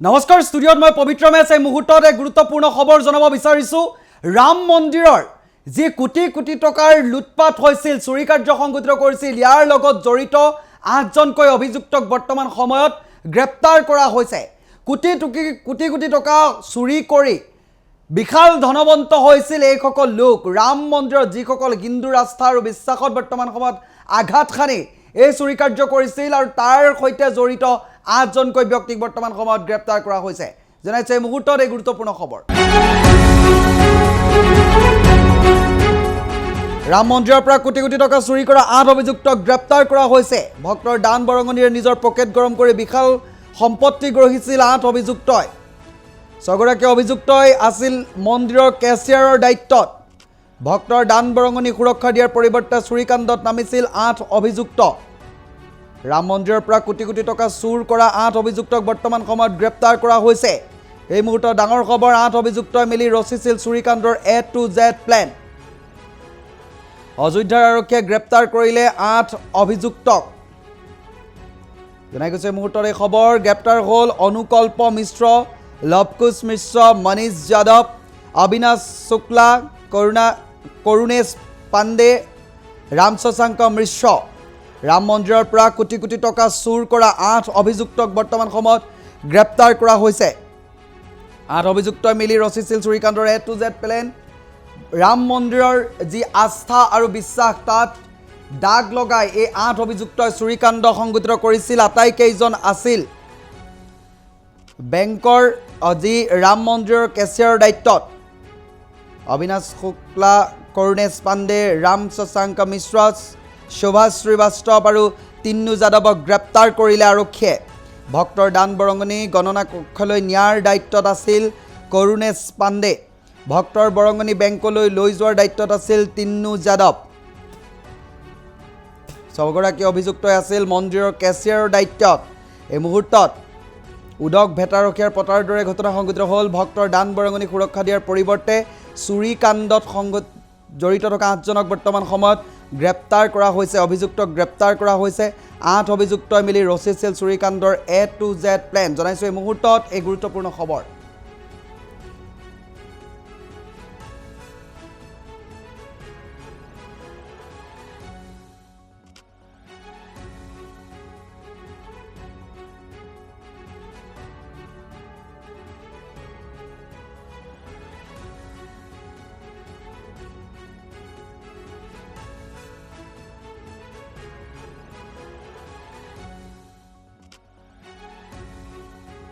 নমস্কাৰ ষ্টুডিঅ'ত মই পবিত্ৰ মেছ এই মুহূৰ্তত এক গুৰুত্বপূৰ্ণ খবৰ জনাব বিচাৰিছোঁ ৰাম মন্দিৰৰ যি কোটি কোটি টকাৰ লুটপাট হৈছিল চুৰি কাৰ্য সংঘটিত কৰিছিল ইয়াৰ লগত জড়িত ৮জনকৈ অভিযুক্তক বৰ্তমান সময়ত গ্ৰেপ্তাৰ কৰা হৈছে কোটি টকা চুৰি কৰি বিশাল ধনৱন্ত হৈছিল এই সকল লোক ৰাম মন্দিৰত যিসকল হিন্দু আস্থা আৰু বিশ্বাসত বৰ্তমান সময়ত আঘাত খানি এই চুৰি কাৰ্য কৰিছিল আৰু তাৰ সৈতে জড়িত ৮জনকৈ ব্যক্তিক বৰ্তমান সময়ত গ্ৰেপ্তাৰ কৰা হৈছে জনাইছে এই মুহূৰ্তত এই গুৰুত্বপূৰ্ণ খবৰ ৰাম মন্দিৰৰ পৰা কোটি টকা চুৰি কৰা ৮ অভিযুক্তক গ্ৰেপ্তাৰ কৰা হৈছে ভক্তৰ দান বৰঙণিৰে নিজৰ পকেট গৰম কৰি বিশাল সম্পত্তি গ্ৰহিছিল ৮ অভিযুক্তই ছগৰাকী অভিযুক্তই আছিল মন্দিৰৰ কেচিয়াৰৰ দায়িত্বত ভক্তৰ দান বৰঙণি সুৰক্ষা দিয়াৰ পৰিৱৰ্তে চুৰিকাণ্ডত নামিছিল ৮ অভিযুক্ত ৰাম মন্দিৰৰ পৰা কোটি টকা চুৰ কৰা ৮ অভিযুক্তক বৰ্তমান সময়ত গ্ৰেপ্তাৰ কৰা হৈছে এই মুহূৰ্তত ডাঙৰ খবৰ ৮ অভিযুক্তই মিলি ৰচিছিল চুৰিকাণ্ডৰ A to Z প্লেন অযোধ্যাৰ আৰক্ষীয়ে গ্ৰেপ্তাৰ কৰিলে ৮ অভিযুক্তক জনাই গৈছে মুহূৰ্তত এই খবৰ গ্ৰেপ্তাৰ হ'ল অনুকল্প মিশ্ৰ লৱকুশ মিশ্ৰ মনীষ যাদৱ অবিনাশ শুক্লা কৰুণেশ পাণ্ডে ৰাম শশাংক মিশ্ৰ ৰাম মন্দিৰৰ পৰা কোটি টকা চুৰ কৰা ৮ অভিযুক্তক বৰ্তমান সময়ত গ্ৰেপ্তাৰ কৰা হৈছে ৮ অভিযুক্তই মিলি ৰচিছিল চুৰিকাণ্ডৰ A to Z plan Ram মন্দিৰৰ যি আস্থা আৰু বিশ্বাস তাত দাগ লগাই এই ৮ অভিযুক্তই চুৰিকাণ্ড সংঘটিত কৰিছিল আটাইকেইজন আছিল বেংকৰ যি ৰাম মন্দিৰৰ কেচিয়াৰৰ দায়িত্বত অবিনাশ শুক্লা কৰুণেশ পাণ্ডে ৰাম শশাংক মিশ্ৰ সুভাষ শ্ৰীবাস্তৱ আৰু তিন্নু যাদৱক গ্ৰেপ্তাৰ কৰিলে আৰক্ষীয়ে ভক্তৰ দান বৰঙণি গণনা কক্ষলৈ নিয়াৰ দায়িত্বত আছিল কৰুণেশ পাণ্ডে ভক্তৰ বৰঙণি বেংকলৈ লৈ যোৱাৰ দায়িত্বত আছিল তিন্নু যাদৱ ছগৰাকী অভিযুক্তই আছিল মন্দিৰৰ কেচিয়াৰৰ দায়িত্বত এই মুহূৰ্তত উদক ভেটাৰখীয়াৰ পতাৰ দৰে ঘটনা সংঘটিত হ'ল ভক্তৰ দান বৰঙণি সুৰক্ষা দিয়াৰ পৰিৱৰ্তে চুৰি কাণ্ডত জড়িত থকা ৮জনক বৰ্তমান সময়ত গ্ৰেপ্তাৰ কৰা হৈছে অভিযুক্তক গ্ৰেপ্তাৰ কৰা হৈছে ৮ অভিযুক্তই মিলি ৰচিছিল চুৰি কাণ্ডৰ A to Z প্লেন জনাইছোঁ এই মুহূৰ্তত এই গুৰুত্বপূৰ্ণ খবৰ